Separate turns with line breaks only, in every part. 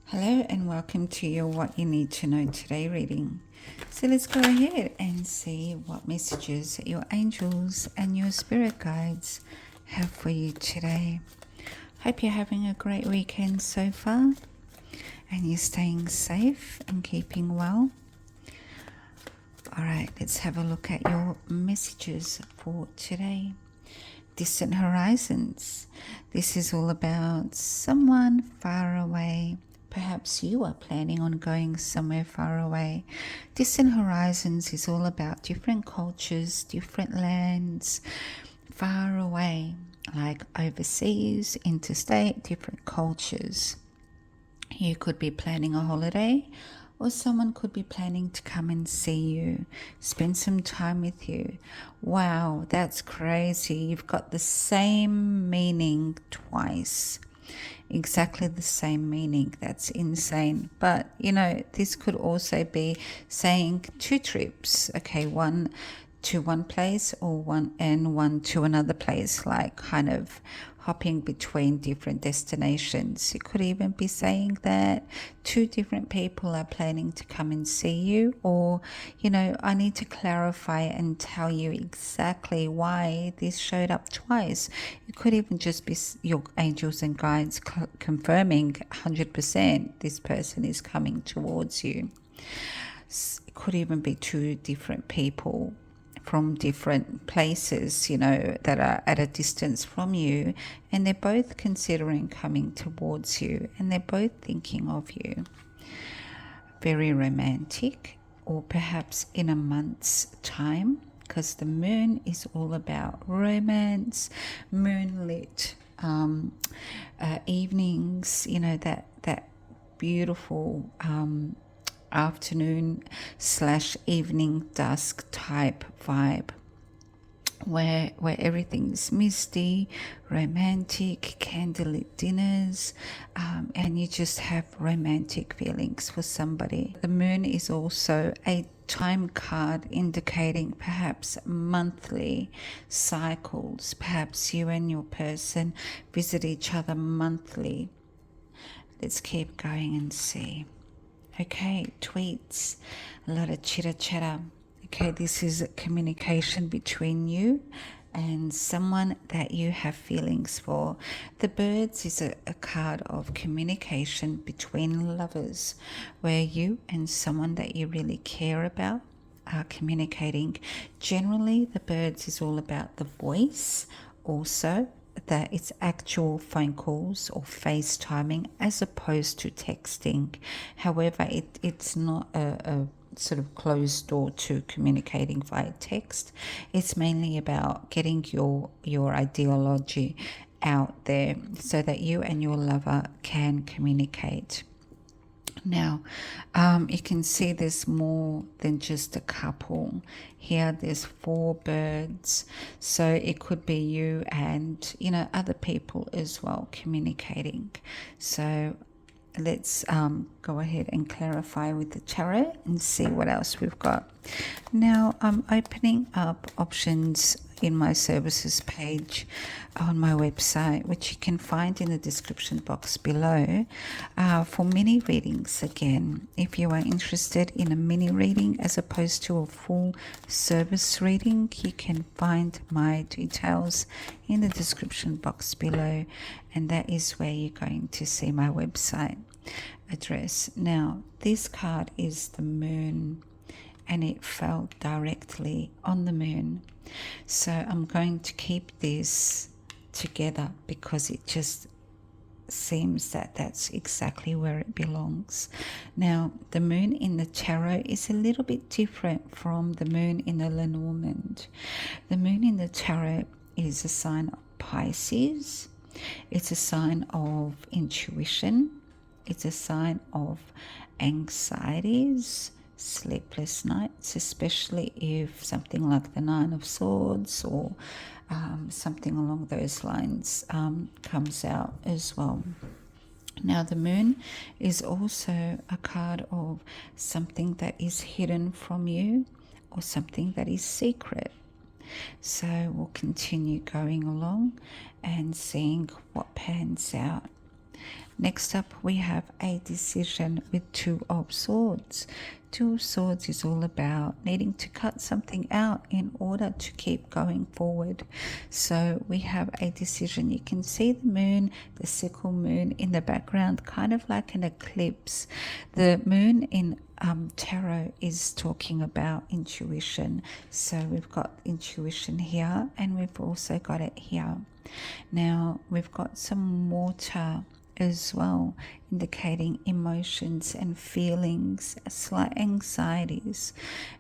Hello and welcome to your What You Need to Know Today reading. So let's go ahead and see what messages your angels and your spirit guides have for you today. Hope you're having a great weekend so far and you're staying safe and keeping well. Alright, let's have a look at your messages for today. Distant horizons. This is all about someone far away. Perhaps you are planning on going somewhere far away. Distant horizons is all about different cultures, different lands, far away, like overseas, interstate, different cultures. You could be planning a holiday, or someone could be planning to come and see you, spend some time with you. Wow, that's crazy. You've got the same meaning twice. Exactly the same meaning. That's insane. But you know, this could also be saying two trips. Okay, one to one place or one to another place, like kind of hopping between different destinations. You could even be saying that two different people are planning to come and see you, or you know, I need to clarify and tell you exactly why this showed up twice. It could even just be your angels and guides confirming 100% this person is coming towards you. It could even be two different people from different places, you know, that are at a distance from you, and they're both considering coming towards you, and they're both thinking of you. Very romantic, or perhaps in a month's time, because the moon is all about romance, moonlit evenings, you know, that beautiful afternoon / evening dusk type vibe, where everything's misty, romantic, candlelit dinners, and you just have romantic feelings for somebody. The moon is also a time card indicating perhaps monthly cycles. Perhaps you and your person visit each other monthly. Let's keep going and see. Okay, tweets, a lot of chitter chatter. Okay, this is communication between you and someone that you have feelings for. The birds is a card of communication between lovers, where you and someone that you really care about are communicating. Generally, the birds is all about the voice also, that it's actual phone calls or FaceTiming as opposed to texting. However, it's not a sort of closed door to communicating via text. It's mainly about getting your ideology out there so that you and your lover can communicate. Now, you can see there's more than just a couple. Here there's 4 birds. So it could be you and, you know, other people as well communicating. So let's go ahead and clarify with the tarot and see what else we've got. Now I'm opening up options in my services page on my website, which you can find in the description box below, for mini readings. Again, if you are interested in a mini reading as opposed to a full service reading, you can find my details in the description box below, and that is where you're going to see my website address. Now this card is the moon, and it fell directly on the moon, so I'm going to keep this together because it just seems that that's exactly where it belongs. Now the moon in the tarot is a little bit different from the moon in the Lenormand. The moon in the tarot is a sign of Pisces. It's a sign of intuition. It's a sign of anxieties, sleepless nights, especially if something like the 9 of Swords or something along those lines comes out as well. Now the moon is also a card of something that is hidden from you or something that is secret. So we'll continue going along and seeing what pans out. Next up, we have a decision with Two of Swords. Two of Swords is all about needing to cut something out in order to keep going forward. So we have a decision. You can see the moon, the sickle moon in the background, kind of like an eclipse. The moon in tarot is talking about intuition. So we've got intuition here, and we've also got it here. Now we've got some water as well, indicating emotions and feelings, slight anxieties.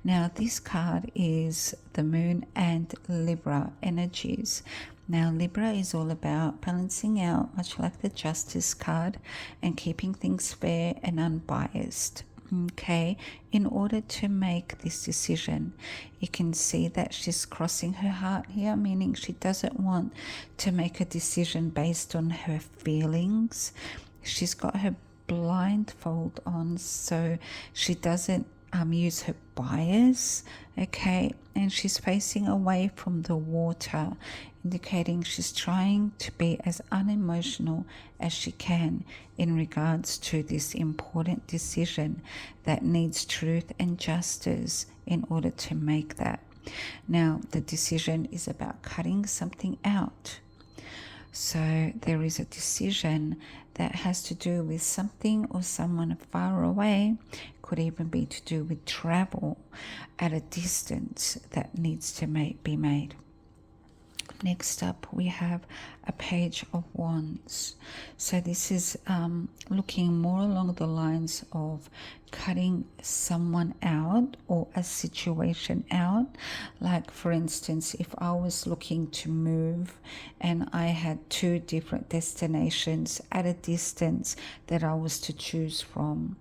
Now this card is the moon and Libra energies. Now Libra is all about balancing out, much like the Justice card, and keeping things fair and unbiased. Okay, in order to make this decision, you can see that she's crossing her heart here, meaning she doesn't want to make a decision based on her feelings. She's got her blindfold on, so she doesn't use her bias. Okay, and she's facing away from the water, indicating she's trying to be as unemotional as she can in regards to this important decision that needs truth and justice in order to make that. Now, the decision is about cutting something out. So there is a decision that has to do with something or someone far away. Could even be to do with travel at a distance that needs to be made. Next up, we have a Page of Wands. So this is looking more along the lines of cutting someone out or a situation out. Like, for instance, if I was looking to move and I had two different destinations at a distance that I was to choose from,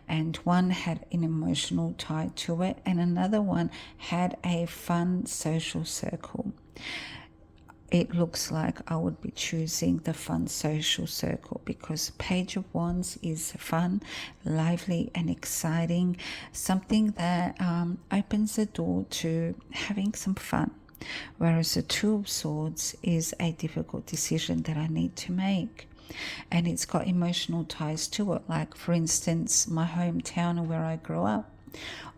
and one had an emotional tie to it and another one had a fun social circle, it looks like I would be choosing the fun social circle, because Page of Wands is fun, lively and exciting, something that opens the door to having some fun. Whereas the Two of Swords is a difficult decision that I need to make. And it's got emotional ties to it, like, for instance, my hometown where I grew up,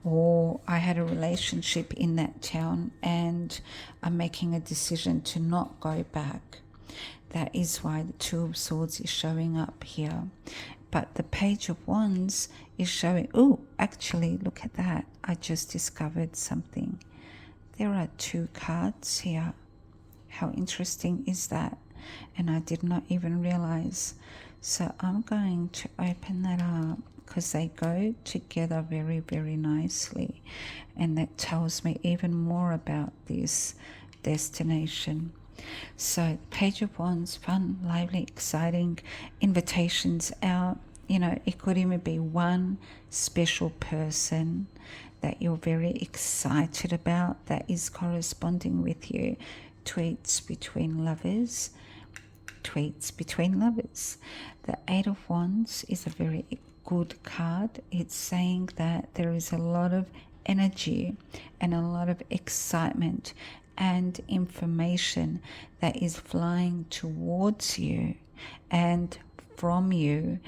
or I had a relationship in that town and I'm making a decision to not go back. That is why the Two of Swords is showing up here. But the Page of Wands is showing, oh, actually, look at that. I just discovered something. There are two cards here. How interesting is that? And I did not even realize. So I'm going to open that up, because they go together very, very nicely. And that tells me even more about this destination. So Page of Wands, fun, lively, exciting, invitations out. You know, it could even be one special person that you're very excited about that is corresponding with you. Tweets between lovers. Tweets between lovers. The Eight of Wands is a very good card. It's saying that there is a lot of energy and a lot of excitement and information that is flying towards you and from you,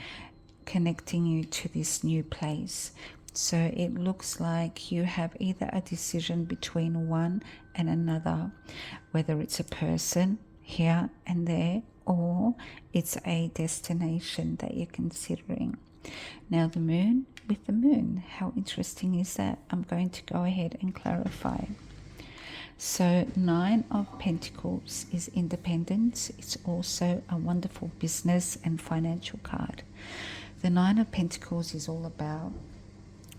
connecting you to this new place. So it looks like you have either a decision between one and another, whether it's a person here and there, or it's a destination that you're considering. Now the moon with the moon, how interesting is that? I'm going to go ahead and clarify. So Nine of Pentacles is independence. It's also a wonderful business and financial card. The Nine of Pentacles is all about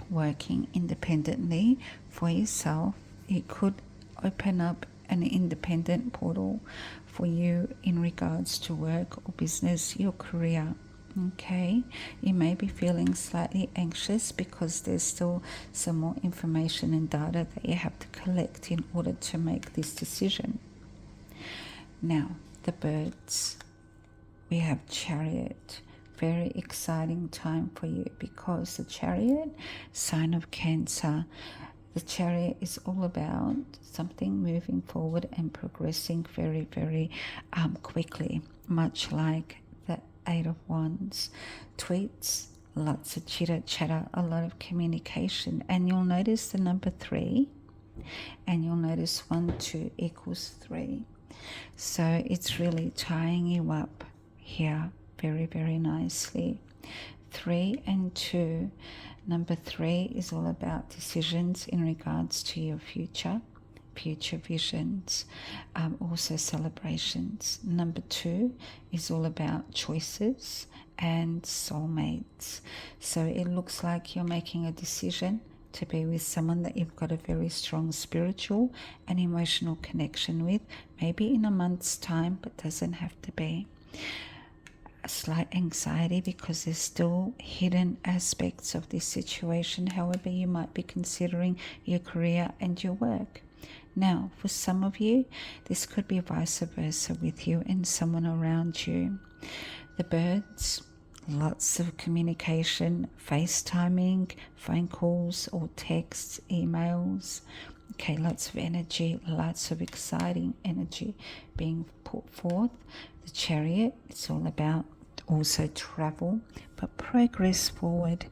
working independently for yourself. It could open up an independent portal for you in regards to work or business, your career. Okay, you may be feeling slightly anxious because there's still some more information and data that you have to collect in order to make this decision. Now, the birds. We have Chariot. Very exciting time for you, because the Chariot, sign of Cancer. The Chariot is all about something moving forward and progressing very, very quickly, much like the Eight of Wands. Tweets, lots of chitter chatter, a lot of communication. And you'll notice the number 3, and you'll notice 1, 2 equals 3. So it's really tying you up here very, very nicely. 3 and 2. Number 3 is all about decisions in regards to your future visions, also celebrations. Number 2 is all about choices and soulmates. So it looks like you're making a decision to be with someone that you've got a very strong spiritual and emotional connection with, maybe in a month's time, but doesn't have to be. A slight anxiety because there's still hidden aspects of this situation. However, you might be considering your career and your work. Now, for some of you, this could be vice versa with you and someone around you. The birds, lots of communication, FaceTiming, phone calls or texts, emails. Okay, lots of energy, lots of exciting energy being put forth. The Chariot, it's all about also travel, but progress forward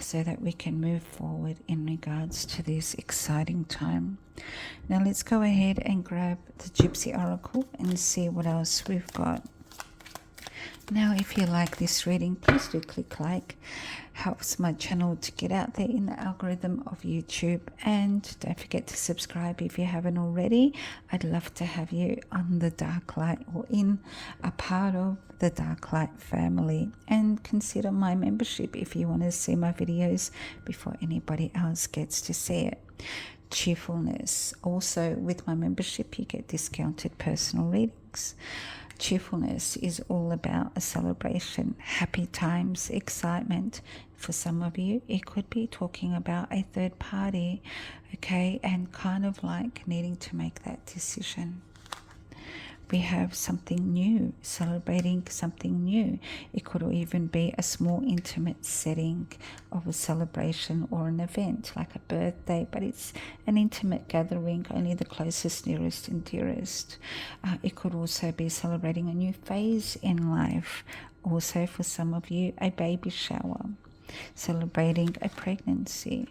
so that we can move forward in regards to this exciting time. Now let's go ahead and grab the Gypsy Oracle and see what else we've got. Now, if you like this reading, please do click like. Helps my channel to get out there in the algorithm of YouTube. And don't forget to subscribe if you haven't already. I'd love to have you on the Darklight or in a part of the Darklight family. And consider my membership if you want to see my videos before anybody else gets to see it. Cheerfulness. Also, with my membership, you get discounted personal readings. Cheerfulness is all about a celebration, happy times, excitement. For some of you, it could be talking about a third party, okay, and kind of like needing to make that decision. We have something new, celebrating something new. It could even be a small intimate setting of a celebration or an event like a birthday, but it's an intimate gathering, only the closest, nearest and dearest. It could also be celebrating a new phase in life. Also, for some of you, a baby shower, celebrating a pregnancy.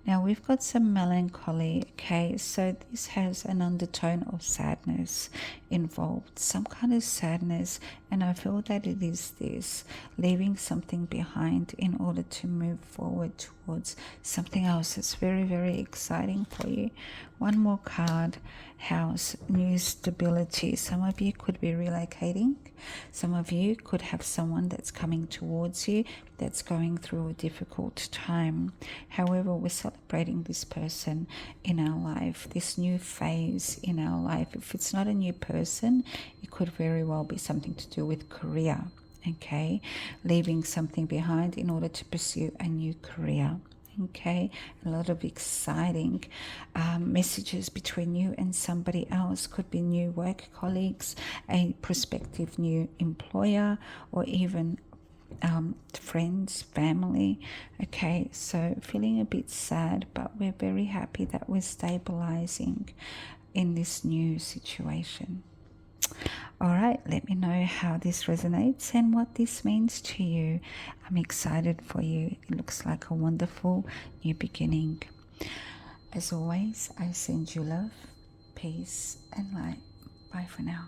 Now we've got some melancholy, okay, so this has an undertone of sadness involved, some kind of sadness, and I feel that it is this, leaving something behind in order to move forward towards something else that's very, very exciting for you. One more card, House, new stability. Some of you could be relocating. Some of you could have someone that's coming towards you that's going through a difficult time. However, we're celebrating this person in our life, this new phase in our life. If it's not a new person, it could very well be something to do with career, okay? Leaving something behind in order to pursue a new career. Okay, a lot of exciting messages between you and somebody else. Could be new work colleagues, a prospective new employer, or even friends, family. Okay, so feeling a bit sad, but we're very happy that we're stabilizing in this new situation. All right, let me know how this resonates and what this means to you. I'm excited for you. It looks like a wonderful new beginning. As always, I send you love, peace, and light. Bye for now.